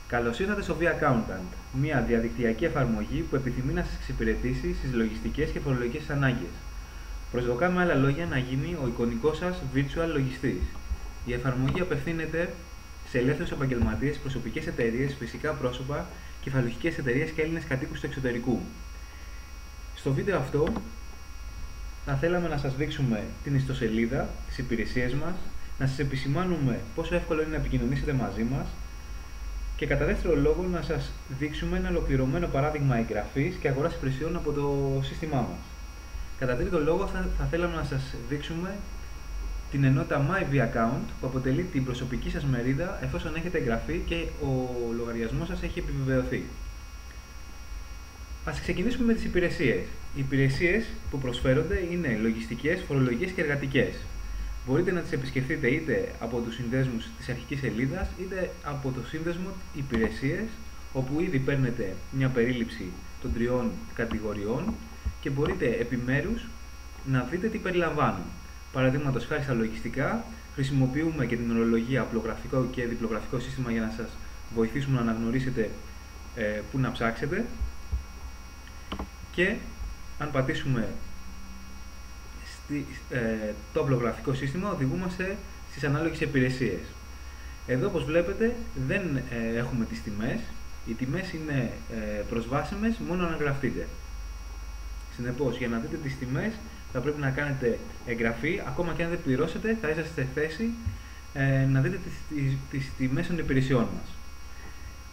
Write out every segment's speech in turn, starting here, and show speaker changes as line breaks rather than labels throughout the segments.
Καλώς ήρθατε στο V-Accountant, μια διαδικτυακή εφαρμογή που επιθυμεί να σας εξυπηρετήσει στις λογιστικές και φορολογικές ανάγκες. Προσδοκάμε με άλλα λόγια να γίνει ο εικονικός σας virtual λογιστής. Η εφαρμογή απευθύνεται σε ελεύθερους επαγγελματίες, προσωπικές εταιρείες, φυσικά πρόσωπα, κεφαλουχικές εταιρείες και Έλληνες κατοίκους του εξωτερικού. Στο βίντεο αυτό θα θέλαμε να σας δείξουμε την ιστοσελίδα, τις υπηρεσίες μας, να σας επισημάνουμε πόσο εύκολο είναι να επικοινωνήσετε μαζί μας και κατά δεύτερο λόγο να σας δείξουμε ένα ολοκληρωμένο παράδειγμα εγγραφής και αγοράς υπηρεσιών από το σύστημά μας. Κατά τρίτο λόγο θα θέλαμε να σας δείξουμε την ενότητα MyVAccount που αποτελεί την προσωπική σας μερίδα εφόσον έχετε εγγραφεί και ο λογαριασμός σας έχει επιβεβαιωθεί. Ας ξεκινήσουμε με τις υπηρεσίες. Οι υπηρεσίες που προσφέρονται είναι λογιστικές, φορολογικές και εργατικές. Μπορείτε να τις επισκεφτείτε είτε από τους συνδέσμους της αρχικής σελίδας είτε από το σύνδεσμο υπηρεσίες, όπου ήδη παίρνετε μια περίληψη των τριών κατηγοριών και μπορείτε επιμέρους να δείτε τι περιλαμβάνουν. Παραδείγματος χάρη στα λογιστικά, χρησιμοποιούμε και την ορολογία απλογραφικό και διπλογραφικό σύστημα για να σας βοηθήσουμε να αναγνωρίσετε πού να ψάξετε. Και αν πατήσουμε το απλογραφικό σύστημα, οδηγούμαστε στις ανάλογες υπηρεσίες. Εδώ, όπως βλέπετε, δεν έχουμε τις τιμές. Οι τιμές είναι προσβάσιμες μόνο αν γραφτείτε. Συνεπώς, για να δείτε τις τιμές θα πρέπει να κάνετε εγγραφή. Ακόμα και αν δεν πληρώσετε, θα είσαστε σε θέση να δείτε τις τιμές των υπηρεσιών μας.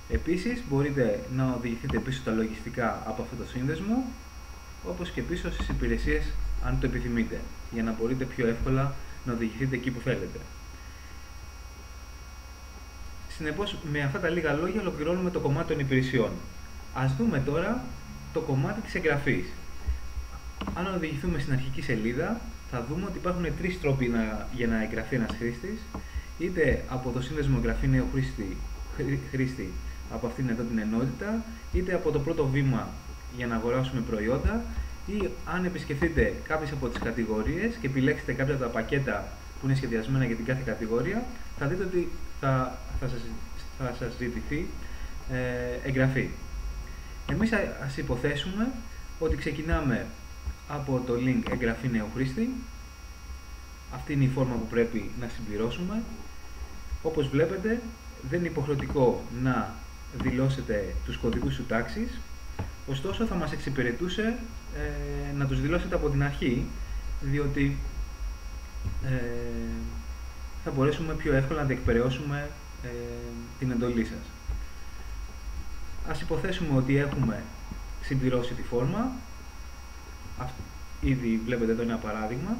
Επίσης, μπορείτε να οδηγηθείτε πίσω στα λογιστικά από αυτό το σύνδεσμο, όπως και πίσω στις υπηρεσίες αν το επιθυμείτε, για να μπορείτε πιο εύκολα να οδηγηθείτε εκεί που θέλετε. Συνεπώς, με αυτά τα λίγα λόγια ολοκληρώνουμε το κομμάτι των υπηρεσιών. Ας δούμε τώρα το κομμάτι της εγγραφής. Αν οδηγηθούμε στην αρχική σελίδα, θα δούμε ότι υπάρχουν τρεις τρόποι για να εγγραφεί ένας χρήστης, είτε από το σύνδεσμο εγγραφή νέου χρήστη από αυτήν εδώ την ενότητα, είτε από το πρώτο βήμα για να αγοράσουμε προϊόντα, ή αν επισκεφτείτε κάποιες από τις κατηγορίες και επιλέξετε κάποια από τα πακέτα που είναι σχεδιασμένα για την κάθε κατηγορία, θα δείτε ότι θα σας ζητηθεί εγγραφή. Εμείς ας υποθέσουμε ότι ξεκινάμε από το link εγγραφή νέου χρήστη. Αυτή είναι η φόρμα που πρέπει να συμπληρώσουμε. Όπως βλέπετε, δεν είναι υποχρεωτικό να δηλώσετε τους κωδικούς του τάξης, ωστόσο θα μας εξυπηρετούσε να τους δηλώσετε από την αρχή, διότι θα μπορέσουμε πιο εύκολα να διεκπεραιώσουμε την εντολή σας. Ας υποθέσουμε ότι έχουμε συμπληρώσει τη φόρμα. Ήδη βλέπετε εδώ ένα παράδειγμα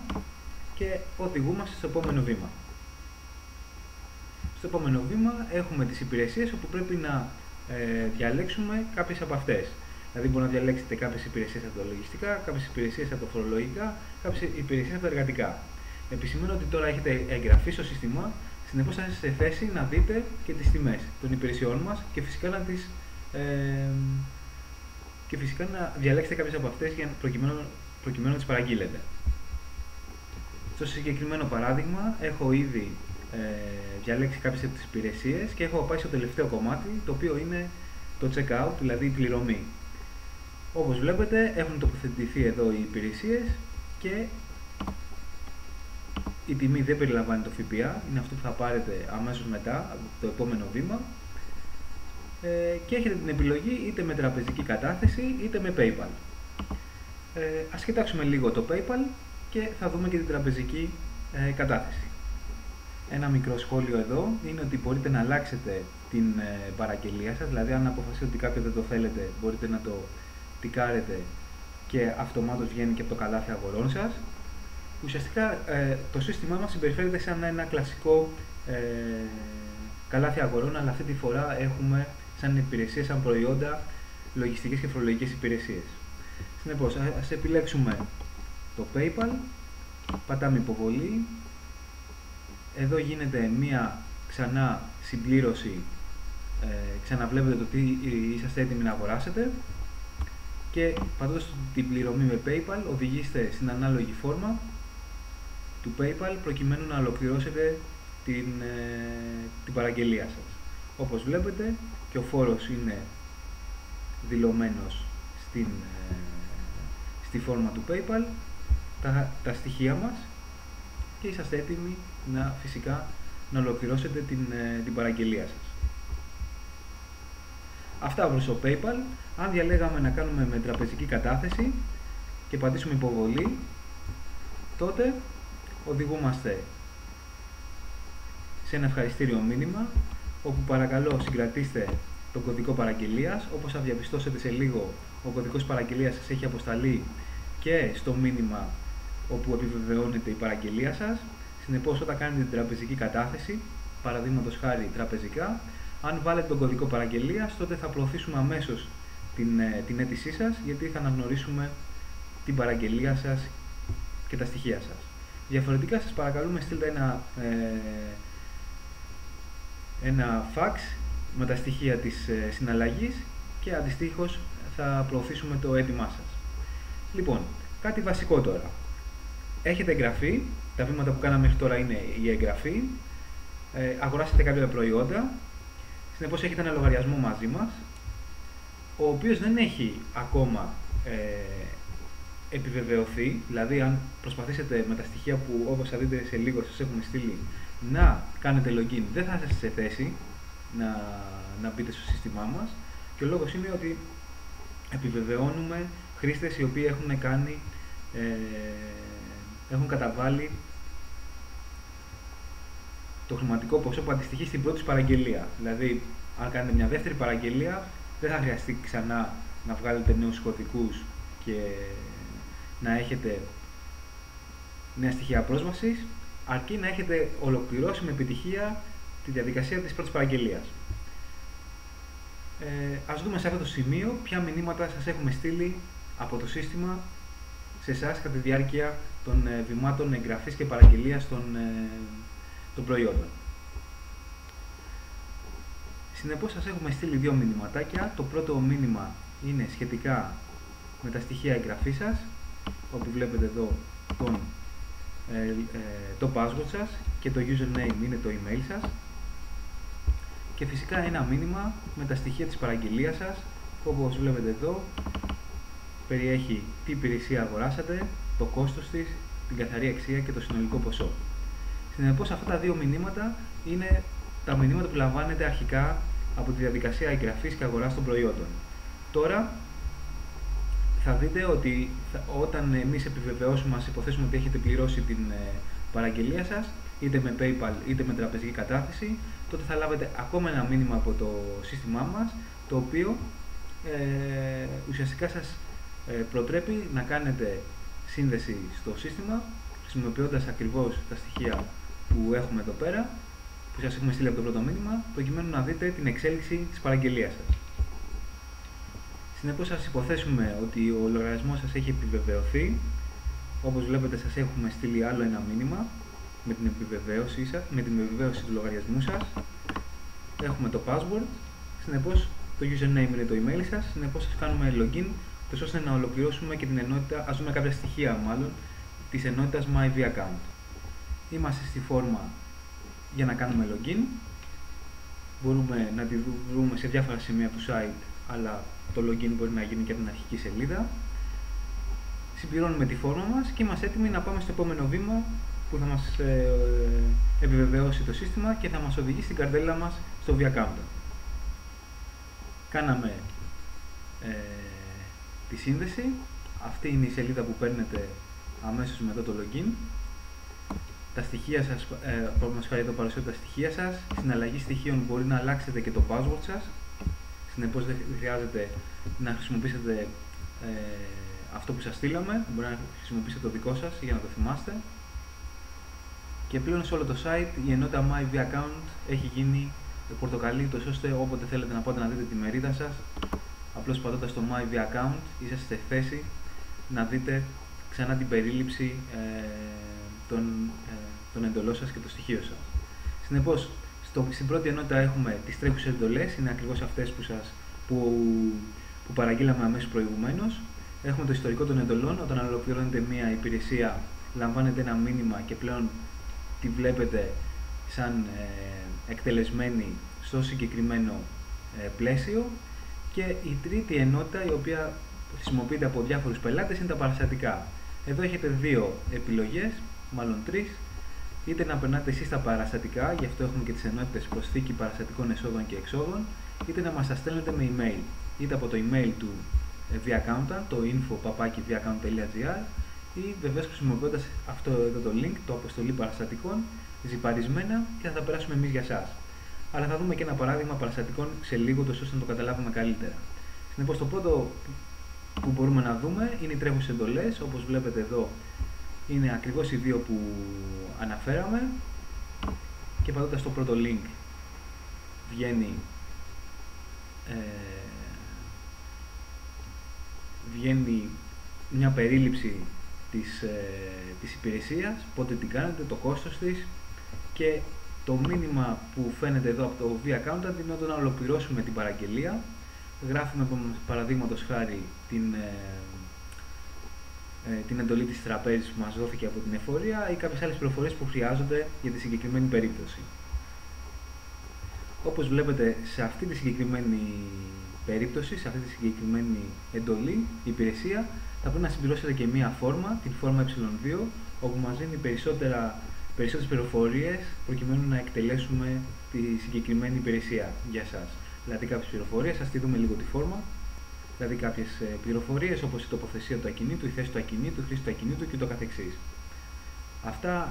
και οδηγούμαστε στο επόμενο βήμα. Στο επόμενο βήμα έχουμε τις υπηρεσίες όπου πρέπει να διαλέξουμε κάποιες από αυτές. Δηλαδή μπορεί να διαλέξετε κάποιες υπηρεσίες από τα λογιστικά, κάποιες υπηρεσίες από τα φορολογικά, κάποιες υπηρεσίες από τα εργατικά. Επισημαίνω ότι τώρα έχετε εγγραφεί στο σύστημα, συνεπώς θα είστε σε θέση να δείτε και τις τιμές των υπηρεσιών μας και φυσικά να διαλέξετε κάποιες από αυτές προκειμένου να τις παραγγείλετε. Στο συγκεκριμένο παράδειγμα έχω ήδη διαλέξει κάποιες από τις υπηρεσίες και έχω πάει στο τελευταίο κομμάτι, το οποίο είναι το checkout, δηλαδή η πληρωμή. Όπως βλέπετε, έχουν τοποθετηθεί εδώ οι υπηρεσίες και η τιμή δεν περιλαμβάνει το ΦΠΑ, είναι αυτό που θα πάρετε αμέσως μετά, το επόμενο βήμα, και έχετε την επιλογή είτε με τραπεζική κατάθεση είτε με PayPal. Ας κοιτάξουμε λίγο το PayPal και θα δούμε και την τραπεζική κατάθεση. Ένα μικρό σχόλιο εδώ είναι ότι μπορείτε να αλλάξετε την παραγγελία σας, δηλαδή αν αποφασίσετε ότι κάποιο δεν το θέλετε, μπορείτε να το τικάρετε και αυτομάτως βγαίνει και από το καλάθι αγορών σας. Ουσιαστικά το σύστημά μας συμπεριφέρεται σαν ένα κλασικό καλάθι αγορών, αλλά αυτή τη φορά έχουμε σαν υπηρεσίες, σαν προϊόντα, λογιστικές και φορολογικές υπηρεσίες. Συνεπώς, ας επιλέξουμε το PayPal, πατάμε υποβολή. Εδώ γίνεται μία ξανά συμπλήρωση, ξαναβλέπετε το τι είσαστε έτοιμοι να αγοράσετε και πατώντας την πληρωμή με PayPal οδηγείστε στην ανάλογη φόρμα του PayPal προκειμένου να ολοκληρώσετε την παραγγελία σας. Όπως βλέπετε και ο φόρος είναι δηλωμένος στη φόρμα του PayPal, τα στοιχεία μας, και είσαστε έτοιμοι φυσικά να ολοκληρώσετε την παραγγελία σας. Αυτά προς το PayPal. Αν διαλέγαμε να κάνουμε με τραπεζική κατάθεση και πατήσουμε υποβολή, τότε οδηγούμαστε σε ένα ευχαριστήριο μήνυμα, όπου παρακαλώ συγκρατήστε τον κωδικό παραγγελίας. Όπως θα διαπιστώσετε σε λίγο, ο κωδικός παραγγελίας σας έχει αποσταλεί και στο μήνυμα όπου επιβεβαιώνεται η παραγγελία σας. Συνεπώς, όταν κάνετε την τραπεζική κατάθεση, παραδείγματος χάρη τραπεζικά, αν βάλετε τον κωδικό παραγγελίας, τότε θα προωθήσουμε αμέσως την αίτησή σας, γιατί θα αναγνωρίσουμε την παραγγελία σας και τα στοιχεία σας. Διαφορετικά, σας παρακαλούμε στείλτε ένα fax με τα στοιχεία της συναλλαγής και αντιστοίχως θα προωθήσουμε το αίτημά σας. Λοιπόν, κάτι βασικό τώρα. Έχετε εγγραφεί, τα βήματα που κάναμε μέχρι τώρα είναι η εγγραφή, αγοράσετε κάποια προϊόντα, συνεπώς έχετε ένα λογαριασμό μαζί μας, ο οποίος δεν έχει ακόμα επιβεβαιωθεί. Δηλαδή, αν προσπαθήσετε με τα στοιχεία που, όπως θα δείτε σε λίγο, σας έχουμε στείλει, να κάνετε login, δεν θα είστε σε θέση να μπείτε στο σύστημά μας, και ο λόγος είναι ότι επιβεβαιώνουμε χρήστες οι οποίοι έχουν καταβάλει το χρηματικό ποσό που αντιστοιχεί στην πρώτη παραγγελία. Δηλαδή, αν κάνετε μια δεύτερη παραγγελία, δεν θα χρειαστεί ξανά να βγάλετε νέους κωδικούς και να έχετε νέα στοιχεία πρόσβασης, αρκεί να έχετε ολοκληρώσει με επιτυχία τη διαδικασία της πρώτης παραγγελίας. Ας δούμε σε αυτό το σημείο ποια μηνύματα σας έχουμε στείλει από το σύστημα σε εσάς κατά τη διάρκεια των βημάτων εγγραφής και παραγγελίας των προϊόντων. Συνεπώς, σας έχουμε στείλει δύο μηνυματάκια. Το πρώτο μήνυμα είναι σχετικά με τα στοιχεία εγγραφής σας, όπου βλέπετε εδώ το password σας και το username είναι το email σας, και φυσικά ένα μήνυμα με τα στοιχεία της παραγγελίας σας, που όπως βλέπετε εδώ περιέχει τι υπηρεσία αγοράσατε, το κόστος της, την καθαρή αξία και το συνολικό ποσό. Συνεπώς, αυτά τα δύο μηνύματα είναι τα μηνύματα που λαμβάνετε αρχικά από τη διαδικασία εγγραφής και αγοράς των προϊόντων. Τώρα θα δείτε ότι όταν εμείς επιβεβαιώσουμε, ας υποθέσουμε ότι έχετε πληρώσει την παραγγελία σας, είτε με PayPal είτε με τραπεζική κατάθεση, τότε θα λάβετε ακόμα ένα μήνυμα από το σύστημά μας, το οποίο ουσιαστικά σας προτρέπει να κάνετε σύνδεση στο σύστημα, χρησιμοποιώντας ακριβώς τα στοιχεία που έχουμε εδώ πέρα, που σας έχουμε στείλει από το πρώτο μήνυμα, προκειμένου να δείτε την εξέλιξη της παραγγελίας σας. Συνεπώς, ας υποθέσουμε ότι ο λογαριασμός σας έχει επιβεβαιωθεί. Όπως βλέπετε, σας έχουμε στείλει άλλο ένα μήνυμα με την επιβεβαίωση του λογαριασμού σας. Έχουμε το password, συνεπώς το username είναι το email σας. Συνεπώς, σας κάνουμε login, ώστε να ολοκληρώσουμε και την ενότητα. Ας δούμε κάποια στοιχεία της ενότητας MyVAccount. Είμαστε στη φόρμα για να κάνουμε login. Μπορούμε να τη βρούμε σε διάφορα σημεία του site, αλλά το login μπορεί να γίνει και από την αρχική σελίδα. Συμπληρώνουμε τη φόρμα μας και είμαστε έτοιμοι να πάμε στο επόμενο βήμα, που θα μας επιβεβαιώσει το σύστημα και θα μας οδηγήσει στην καρτέλα μας στο VAccount. Κάναμε τη σύνδεση. Αυτή είναι η σελίδα που παίρνετε αμέσως μετά το login. Τα στοιχεία σας, μας χάρη εδώ παρουσιάζω τα στοιχεία σας. Στην αλλαγή στοιχείων μπορεί να αλλάξετε και το password σας. Συνεπώς, δεν χρειάζεται να χρησιμοποιήσετε αυτό που σας στείλαμε. Μπορεί να χρησιμοποιήσετε το δικό σας για να το θυμάστε. Και πλέον σε όλο το site η ενότητα MyVAccount έχει γίνει πορτοκαλί, ώστε όποτε θέλετε να πάτε να δείτε τη μερίδα σας, απλώς πατώντας στο MyVAccount είσαστε σε θέση να δείτε ξανά την περίληψη των εντολών σας και το στοιχείο σας. Συνεπώς, στην πρώτη ενότητα έχουμε τις τρέχουσες εντολές, είναι ακριβώς αυτές που παραγγείλαμε αμέσως προηγουμένως. Έχουμε το ιστορικό των εντολών. Όταν ολοκληρώνεται μια υπηρεσία, λαμβάνετε ένα μήνυμα και πλέον τη βλέπετε σαν εκτελεσμένη στο συγκεκριμένο πλαίσιο. Και η τρίτη ενότητα, η οποία χρησιμοποιείται από διάφορους πελάτες, είναι τα παραστατικά. Εδώ έχετε δύο επιλογές, μάλλον τρεις. Είτε να περνάτε εσείς τα παραστατικά, γι' αυτό έχουμε και τις ενότητες προσθήκη παραστατικών εσόδων και εξόδων, είτε να μας τα στέλνετε με email, είτε από το email του vAccountant, το info@vAccountant.gr, ή βεβαίως χρησιμοποιώντας αυτό εδώ το link, το αποστολή παραστατικών, ζυπαρισμένα, και θα τα περάσουμε εμείς για εσάς. Αλλά θα δούμε και ένα παράδειγμα παραστατικών σε λίγο, τόσο ώστε να το καταλάβουμε καλύτερα. Συνεπώς, το πρώτο που μπορούμε να δούμε είναι οι τρέχουσες εντολές. Όπως βλέπετε εδώ, είναι ακριβώς οι δύο που αναφέραμε, και πατώντας το πρώτο link βγαίνει μια περίληψη της υπηρεσίας, πότε την κάνετε, το κόστος της, και το μήνυμα που φαίνεται εδώ από το vAccountant είναι όταν ολοκληρώσουμε την παραγγελία. Γράφουμε παραδείγματος χάρη την εντολή της τραπέζης που μας δόθηκε από την εφορία ή κάποιες άλλες πληροφορίες που χρειάζονται για τη συγκεκριμένη περίπτωση. Όπως βλέπετε, σε αυτή τη συγκεκριμένη περίπτωση, σε αυτή τη συγκεκριμένη εντολή, η υπηρεσία θα πρέπει να συμπληρώσετε και μία φόρμα, την φόρμα ε2, όπου μας δίνει περισσότερες πληροφορίες προκειμένου να εκτελέσουμε τη συγκεκριμένη υπηρεσία για εσάς. Δηλαδή κάποιες πληροφορίες, ας τη δούμε λίγο τη φόρμα, δηλαδή κάποιες πληροφορίες όπως η τοποθεσία του ακινήτου, η θέση του ακινήτου, η χρήση του ακινήτου και το καθεξής. Αυτά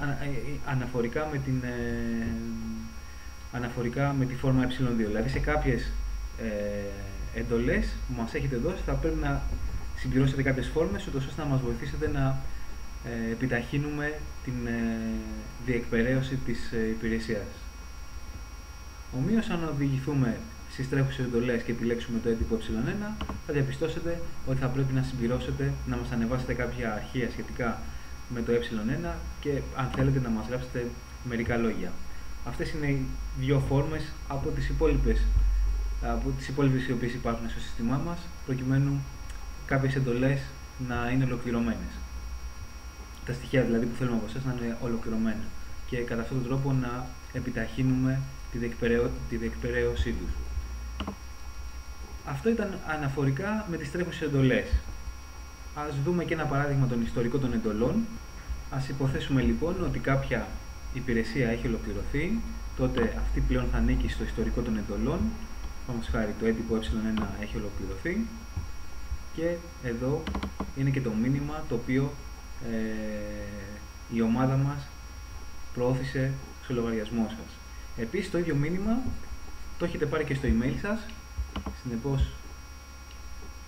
αναφορικά με τη φόρμα ε2. Δηλαδή σε κάποιες εντολές που μας έχετε δώσει θα πρέπει να συμπληρώσετε κάποιες φόρμες, ούτως ώστε να μας βοηθήσετε να επιταχύνουμε την διεκπεραίωση της υπηρεσίας. Ομοίως, αν οδηγηθούμε στις τρέχουσες εντολές και επιλέξουμε το έντυπο ε1, θα διαπιστώσετε ότι θα πρέπει να συμπληρώσετε, να μας ανεβάσετε κάποια αρχεία σχετικά με το ε1 και αν θέλετε να μας γράψετε μερικά λόγια. Αυτές είναι οι δύο φόρμες από τις υπόλοιπες οι οποίες υπάρχουν στο σύστημά μας, προκειμένου κάποιες εντολές να είναι ολοκληρωμένες. Τα στοιχεία δηλαδή που θέλουμε από εσάς να είναι ολοκληρωμένα και κατά αυτόν τον τρόπο να επιταχύνουμε τη διεκπαιρέωσή τους. Αυτό ήταν αναφορικά με τις τρέχουσες εντολές. Ας δούμε και ένα παράδειγμα των ιστορικών των εντολών. Ας υποθέσουμε λοιπόν ότι κάποια υπηρεσία έχει ολοκληρωθεί, τότε αυτή πλέον θα ανήκει στο ιστορικό των εντολών. Όμως χάρη το έντυπο ε1 έχει ολοκληρωθεί και εδώ είναι και το μήνυμα το οποίο η ομάδα μας προώθησε στο λογαριασμό σας. Επίσης το ίδιο μήνυμα το έχετε πάρει και στο email σας, συνεπώς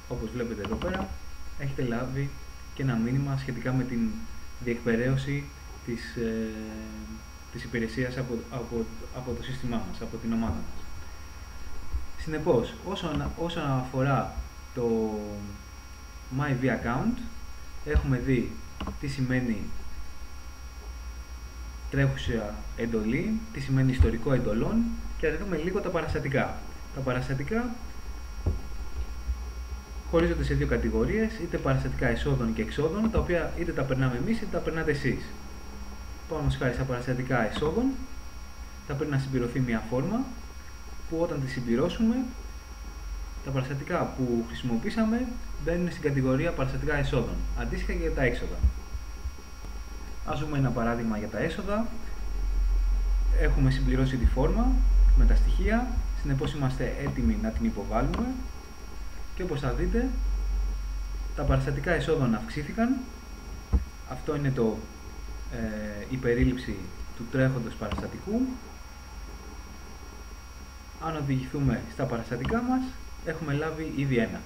όπως βλέπετε εδώ πέρα έχετε λάβει και ένα μήνυμα σχετικά με την διεκπεραίωση της υπηρεσίας από το σύστημά μας, από την ομάδα μας. Συνεπώς, όσον αφορά το My vAccount, έχουμε δει τι σημαίνει τρέχουσα εντολή, τι σημαίνει ιστορικό εντολών και θα δούμε λίγο τα παραστατικά. Τα παραστατικά χωρίζονται σε δύο κατηγορίες, είτε παραστατικά εσόδων και εξόδων, τα οποία είτε τα περνάμε εμείς είτε τα περνάτε εσείς. Πάμε χάρη στα παραστατικά εσόδων, θα πρέπει να συμπληρωθεί μια φόρμα που όταν τη συμπληρώσουμε, τα παραστατικά που χρησιμοποίησαμε μπαίνουν στην κατηγορία παραστατικά εσόδων, αντίστοιχα και για τα έξοδα. Ας δούμε ένα παράδειγμα για τα έσοδα. Έχουμε συμπληρώσει τη φόρμα με τα στοιχεία, συνεπώς είμαστε έτοιμοι να την υποβάλουμε και όπως θα δείτε τα παραστατικά εσόδων αυξήθηκαν. Αυτό είναι η περίληψη του τρέχοντος παραστατικού. Αν οδηγηθούμε στα παραστατικά μας, έχουμε λάβει ήδη ένα.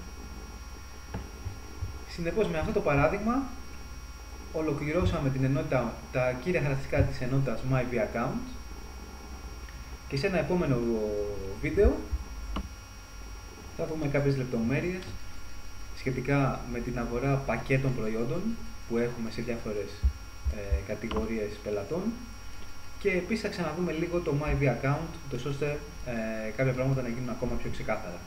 Συνεπώς με αυτό το παράδειγμα ολοκληρώσαμε την ενότητα, τα κύρια χαρακτηριστικά της ενότητας My vAccount και σε ένα επόμενο βίντεο θα δούμε κάποιες λεπτομέρειες σχετικά με την αγορά πακέτων προϊόντων που έχουμε σε διάφορες κατηγορίες πελατών και επίσης θα ξαναδούμε λίγο το My vAccount, ώστε κάποια πράγματα να γίνουν ακόμα πιο ξεκάθαρα.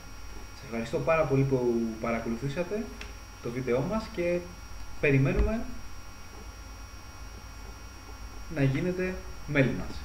Σας ευχαριστώ πάρα πολύ που παρακολουθήσατε το βίντεό μας και περιμένουμε να γίνετε μέλη μας.